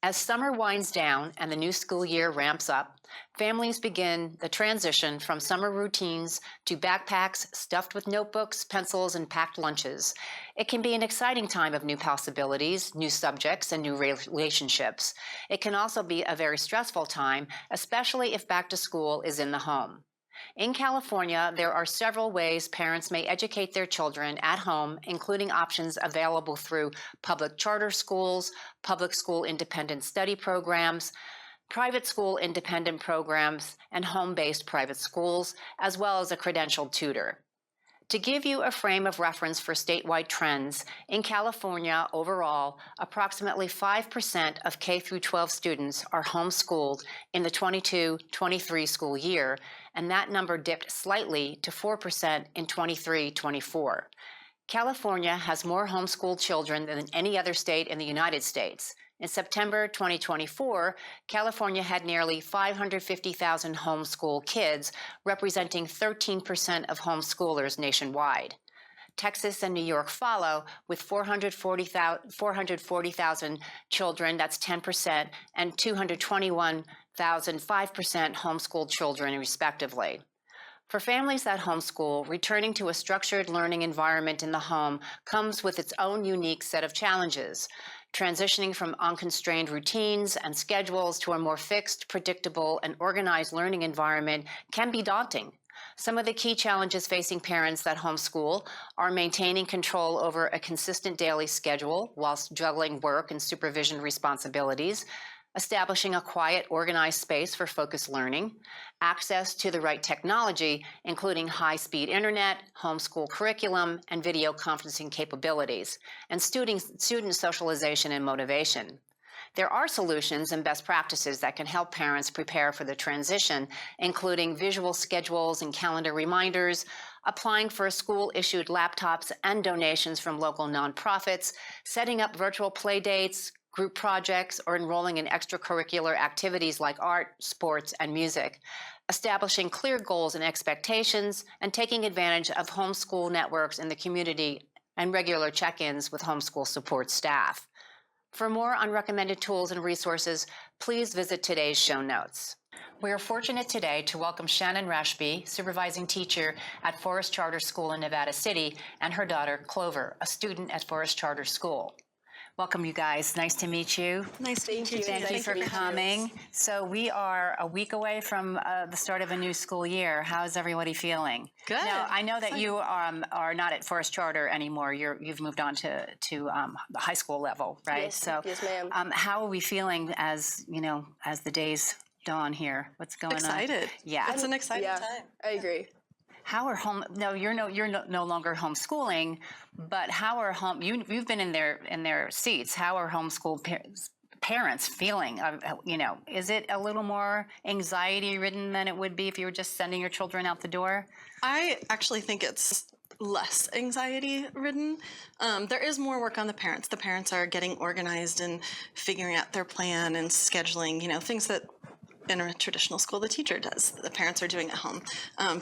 As summer winds down and the new school year ramps up, families begin the transition from summer routines to backpacks stuffed with notebooks, pencils, and packed lunches. It can be an exciting time of new possibilities, new subjects, and new relationships. It can also be a very stressful time, especially if back to school is in the home. In California, there are several ways parents may educate their children at home, including options available through public charter schools, public school independent study programs, private school independent programs, and home-based private schools, as well as a credentialed tutor. To give you a frame of reference for statewide trends, in California overall, approximately 5% of K-12 students are homeschooled in the 22-23 school year, and that number dipped slightly to 4% in 23-24. California has more homeschooled children than any other state in the United States. In September 2024, California had nearly 550,000 homeschool kids, representing 13% of homeschoolers nationwide. Texas and New York follow with 440,000 children, that's 10%, and 221,000, 5% homeschooled children, respectively. For families that homeschool, returning to a structured learning environment in the home comes with its own unique set of challenges. Transitioning from unconstrained routines and schedules to a more fixed, predictable, and organized learning environment can be daunting. Some of the key challenges facing parents that homeschool are maintaining control over a consistent daily schedule whilst juggling work and supervision responsibilities, establishing a quiet, organized space for focused learning, access to the right technology, including high-speed internet, homeschool curriculum, and video conferencing capabilities, and student socialization and motivation. There are solutions and best practices that can help parents prepare for the transition, including visual schedules and calendar reminders, applying for school-issued laptops and donations from local nonprofits, setting up virtual play dates, group projects, or enrolling in extracurricular activities like art, sports, and music, establishing clear goals and expectations, and taking advantage of homeschool networks in the community and regular check-ins with homeschool support staff. For more on recommended tools and resources, please visit today's show notes. We are fortunate today to welcome Shannon Rasby, supervising teacher at Forest Charter School in Nevada City, and her daughter, Clover, a student at Forest Charter School. Welcome, you guys. Nice to meet you. Nice to meet you. Thank you for coming. So we are a week away from the start of a new school year. How's everybody feeling? Good. Now, I know that you are not at Forest Charter anymore. You've moved on to the high school level, right? Yes, so, yes, ma'am. How are we feeling as the days dawn here? What's going on? Excited. Yeah, it's an exciting time. I agree. How are home? No, you're no longer homeschooling, but how are you've been in their seats. How are homeschool parents feeling? Is it a little more anxiety ridden than it would be if you were just sending your children out the door? I actually think it's less anxiety ridden. There is more work on the parents. The parents are getting organized and figuring out their plan and scheduling. Things that in a traditional school the teacher does. The parents are doing at home,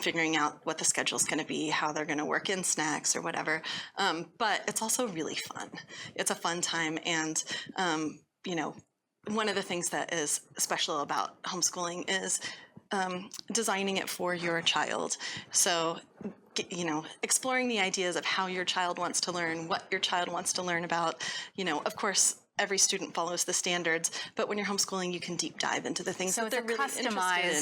figuring out what the schedule is going to be, how they're going to work in snacks or whatever. But it's also really fun. It's a fun time, and one of the things that is special about homeschooling is designing it for your child. So exploring the ideas of how your child wants to learn, what your child wants to learn about. Of course, every student follows the standards, but when you're homeschooling, you can deep dive into the things that they're really interested in.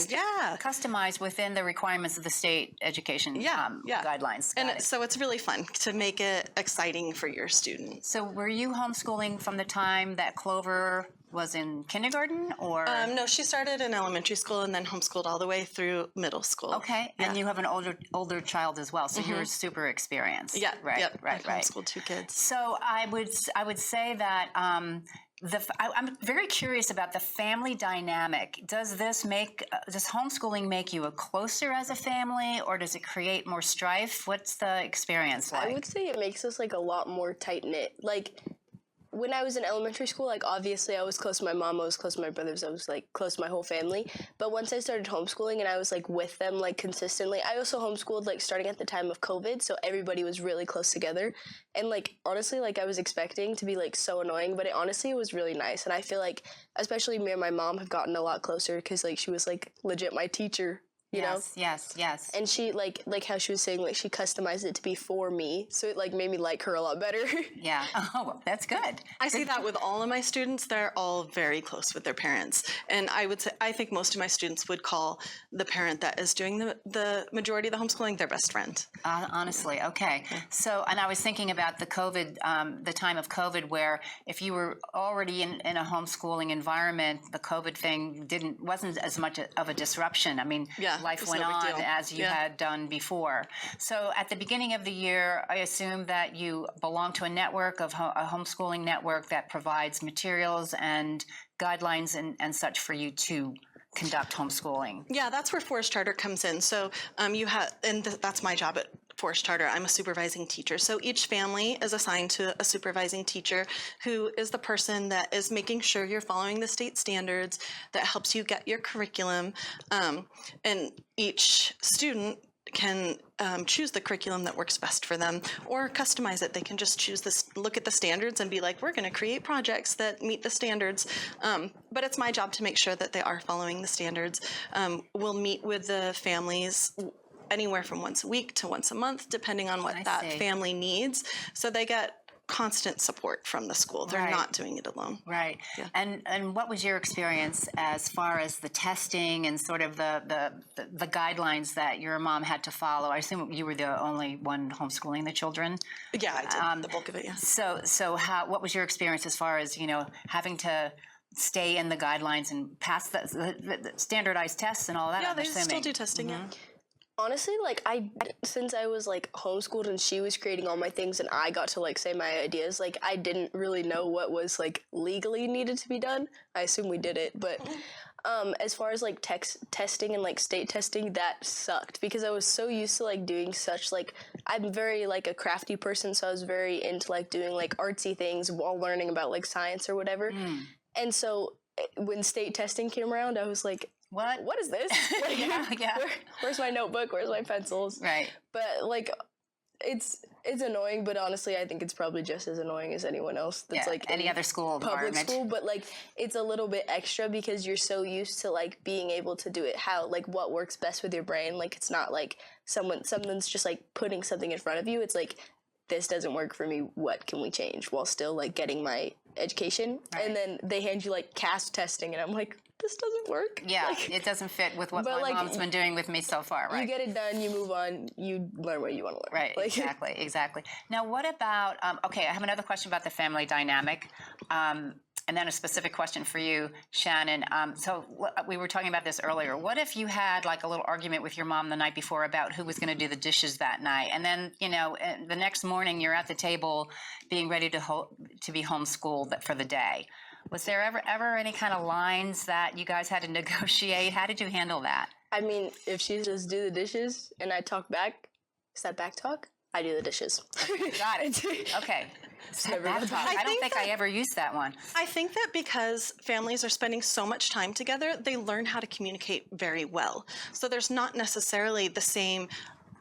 Yeah, customized within the requirements of the state education guidelines. And so it's really fun to make it exciting for your students. So were you homeschooling from the time that Clover was in kindergarten, or? No, she started in elementary school and then homeschooled all the way through middle school. Okay, yeah. And you have an older child as well, so you're super experienced. Yeah, right. I homeschooled 2 kids. So I would say that I'm very curious about the family dynamic. Does homeschooling make you closer as a family, or does it create more strife? What's the experience like? I would say it makes us a lot more tight knit. when I was in elementary school, like, obviously I was close to my mom, I was close to my brothers, I was, like, close to my whole family. But once I started homeschooling and I was, like, with them, like, consistently, I also homeschooled, like, starting at the time of COVID, so everybody was really close together. And, like, honestly, like, I was expecting to be, like, so annoying, but it was really nice. And I feel like, especially me and my mom have gotten a lot closer because, like, she was, like, legit my teacher. You know? Yes. And she, like how she was saying, like, she customized it to be for me, so it, like, made me like her a lot better. Yeah. Oh, well, that's good. I see that with all of my students. They're all very close with their parents. And I think most of my students would call the parent that is doing the majority of the homeschooling their best friend. Honestly, okay. So, and I was thinking about the COVID, the time of COVID, where if you were already in a homeschooling environment, the COVID thing wasn't as much of a disruption. I mean, life went on as you had done before. So at the beginning of the year, I assume that you belong to a network of a homeschooling network that provides materials and guidelines and such for you to conduct homeschooling. Yeah, that's where Forest Charter comes in. So that's my job at Forest Charter. I'm a supervising teacher. So each family is assigned to a supervising teacher who is the person that is making sure you're following the state standards, that helps you get your curriculum. And each student can choose the curriculum that works best for them or customize it. They can just choose this, look at the standards and be like, we're going to create projects that meet the standards. But it's my job to make sure that they are following the standards. We'll meet with the families anywhere from once a week to once a month, depending on what that family needs. So they get constant support from the school. They're not doing it alone. Right. Yeah. And what was your experience as far as the testing and sort of the guidelines that your mom had to follow? I assume you were the only one homeschooling the children. Yeah, I did the bulk of it. Yeah. So what was your experience as far as, having to stay in the guidelines and pass the standardized tests and all that? Yeah, they still do testing. Mm-hmm. Yeah. Honestly, like, since I was, like, homeschooled and she was creating all my things and I got to, like, say my ideas, like, I didn't really know what was, like, legally needed to be done. I assume we did it, but as far as, like, testing and, like, state testing, that sucked because I was so used to, like, doing such, like, I'm very, like, a crafty person, so I was very into, like, doing, like, artsy things while learning about, like, science or whatever. And so when state testing came around, I was like, what is this? Like, where's my notebook? Where's my pencils? Right. But, like, it's annoying, but honestly, I think it's probably just as annoying as anyone else that's, like, any other school public school. But, like, it's a little bit extra because you're so used to, like, being able to do it what works best with your brain. Like, it's not like someone's just, like, putting something in front of you. It's like, this doesn't work for me. What can we change? While still, like, getting my education. Right. And then they hand you, like, CAST testing, and I'm like, this doesn't work. Yeah, like, it doesn't fit with what my mom's been doing with me so far, right? You get it done, you move on, you learn what you want to learn. Right, like, exactly. Now, what about, I have another question about the family dynamic, and then a specific question for you, Shannon. So we were talking about this earlier. What if you had, like, a little argument with your mom the night before about who was going to do the dishes that night, and then, the next morning you're at the table being ready to be homeschooled for the day? Was there ever any kind of lines that you guys had to negotiate? How did you handle that? I mean, if she says do the dishes and I talk back, is that back talk? I do the dishes. Got it. Okay. Back talk. I don't think I ever used that one. I think that because families are spending so much time together, they learn how to communicate very well. So there's not necessarily the same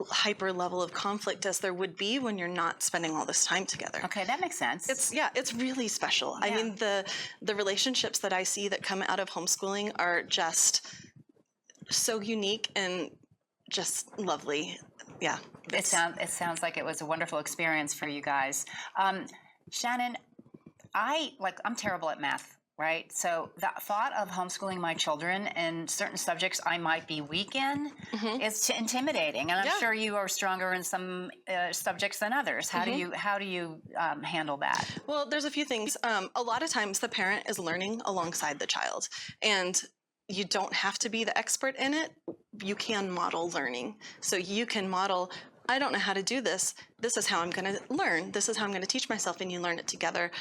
hyper level of conflict as there would be when you're not spending all this time together. Okay, that makes sense. It's really special. Yeah. I mean, the relationships that I see that come out of homeschooling are just so unique and just lovely. Yeah. It sounds like it was a wonderful experience for you guys. Shannon, I'm terrible at math. Right? So the thought of homeschooling my children in certain subjects I might be weak in is intimidating. And I'm sure you are stronger in some subjects than others. How do you handle that? Well, there's a few things. A lot of times the parent is learning alongside the child. And you don't have to be the expert in it. You can model learning. So you can model, I don't know how to do this. This is how I'm going to learn. This is how I'm going to teach myself, and you learn it together.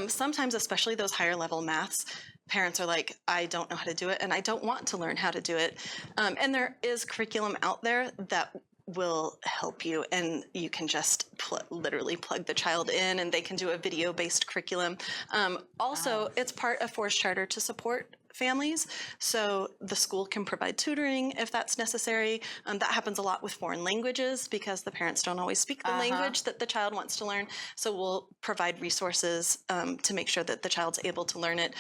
Sometimes, especially those higher level maths, parents are like, I don't know how to do it, and I don't want to learn how to do it. And there is curriculum out there that will help you, and you can just literally plug the child in and they can do a video-based curriculum. Also, it's part of Forest Charter to support families, so the school can provide tutoring if that's necessary. That happens a lot with foreign languages because the parents don't always speak the language that the child wants to learn, so we'll provide resources to make sure that the child's able to learn it,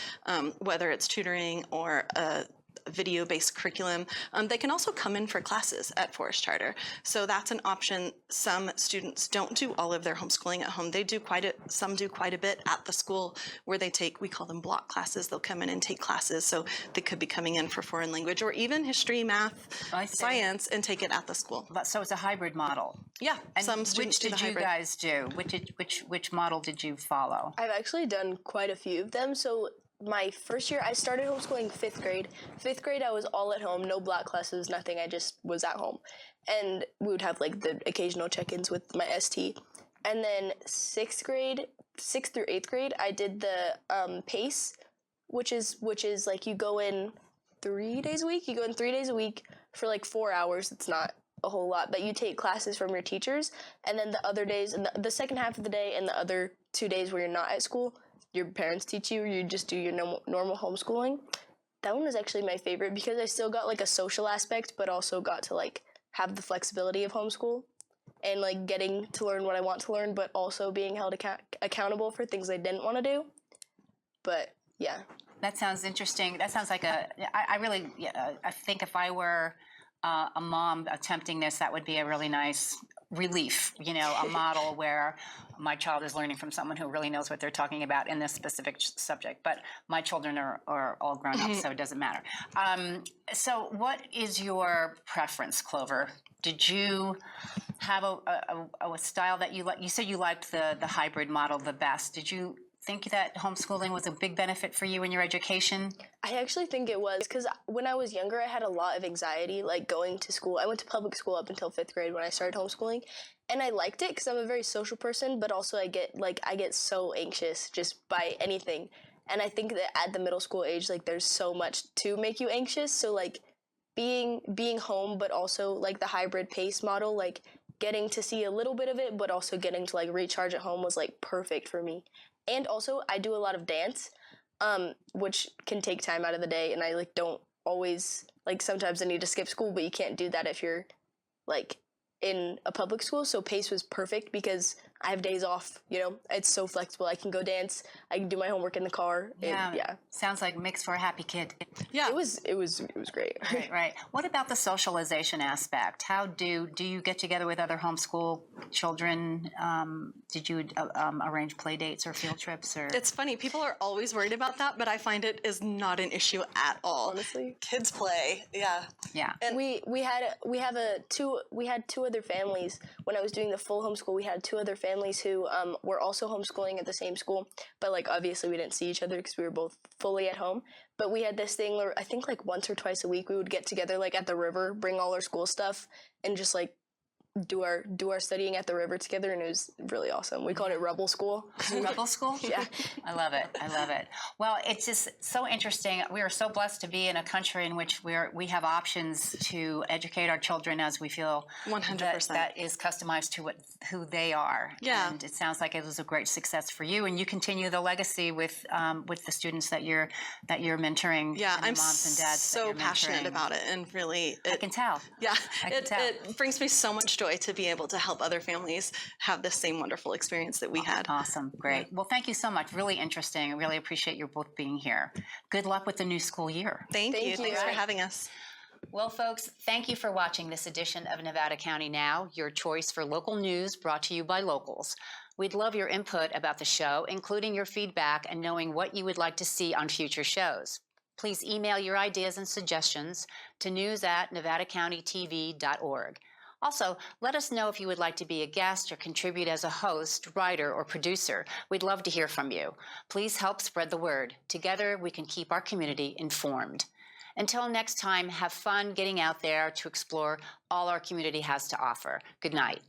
whether it's tutoring or a video-based curriculum. They can also come in for classes at Forest Charter, so that's an option. Some students don't do all of their homeschooling at home. Some do quite a bit at the school where they take, we call them block classes. They'll come in and take classes, so they could be coming in for foreign language or even history, math, science, and take it at the school. So it's a hybrid model. Yeah, And some students which did you guys do? Which model did you follow? I've actually done quite a few of them. So my first year, I started homeschooling 5th grade. 5th grade, I was all at home, no block classes, nothing. I just was at home. And we would have like the occasional check-ins with my ST. And then 6th through 8th grade, I did the PACE, which is like you go in 3 days a week. You go in 3 days a week for like 4 hours. It's not a whole lot, but you take classes from your teachers. And then the other days, and the second half of the day and the other 2 days where you're not at school, your parents teach you, you just do your normal homeschooling. That one was actually my favorite because I still got like a social aspect, but also got to like have the flexibility of homeschool and like getting to learn what I want to learn, but also being held accountable for things I didn't want to do. But yeah. That sounds interesting. That sounds like I think if I were a mom attempting this, that would be a really nice relief, a model where my child is learning from someone who really knows what they're talking about in this specific subject. But my children are all grown up, so it doesn't matter. So what is your preference, Clover? Did you have a style that you like? You said you liked the hybrid model the best. Did you think that homeschooling was a big benefit for you in your education? I actually think it was, because when I was younger, I had a lot of anxiety, like going to school. I went to public school up until 5th grade when I started homeschooling, and I liked it because I'm a very social person, but also I get so anxious just by anything. And I think that at the middle school age, like there's so much to make you anxious. So like being home, but also like the hybrid PACE model, like getting to see a little bit of it, but also getting to like recharge at home was like perfect for me. And also, I do a lot of dance, which can take time out of the day, and I like don't always, like sometimes I need to skip school, but you can't do that if you're like in a public school. So PACE was perfect because I have days off, it's so flexible. I can go dance, I can do my homework in the car. Yeah. Sounds like mix for a happy kid. Yeah. It was great. Right. What about the socialization aspect? How do you get together with other homeschool children? Did you arrange play dates or field trips? Or It's funny, people are always worried about that, but I find it is not an issue at all. Honestly, Kids play, yeah. And we had two other families when I was doing the full homeschool. We had 2 other families who were also homeschooling at the same school, but like obviously we didn't see each other because we were both fully at home. But we had this thing where I think like once or twice a week we would get together like at the river, bring all our school stuff, and just like do our studying at the river together, and it was really awesome. We called it Rebel School. Rebel School? Yeah. I love it. Well, it's just so interesting. We are so blessed to be in a country in which we have options to educate our children as we feel 100%. that is customized to who they are. Yeah. And it sounds like it was a great success for you, and you continue the legacy with the students that you're mentoring. Yeah, and the I'm moms and dads so passionate about it, and really, I can tell. Yeah, I can tell. It brings me so much joy to be able to help other families have the same wonderful experience that we had. Awesome. Great. Well, thank you so much. Really interesting. I really appreciate you both being here. Good luck with the new school year. Thank you. Thanks for Right. having us. Well, folks, thank you for watching this edition of Nevada County Now, your choice for local news brought to you by locals. We'd love your input about the show, including your feedback and knowing what you would like to see on future shows. Please email your ideas and suggestions to news@nevadacountytv.org. Also, let us know if you would like to be a guest or contribute as a host, writer, or producer. We'd love to hear from you. Please help spread the word. Together, we can keep our community informed. Until next time, have fun getting out there to explore all our community has to offer. Good night.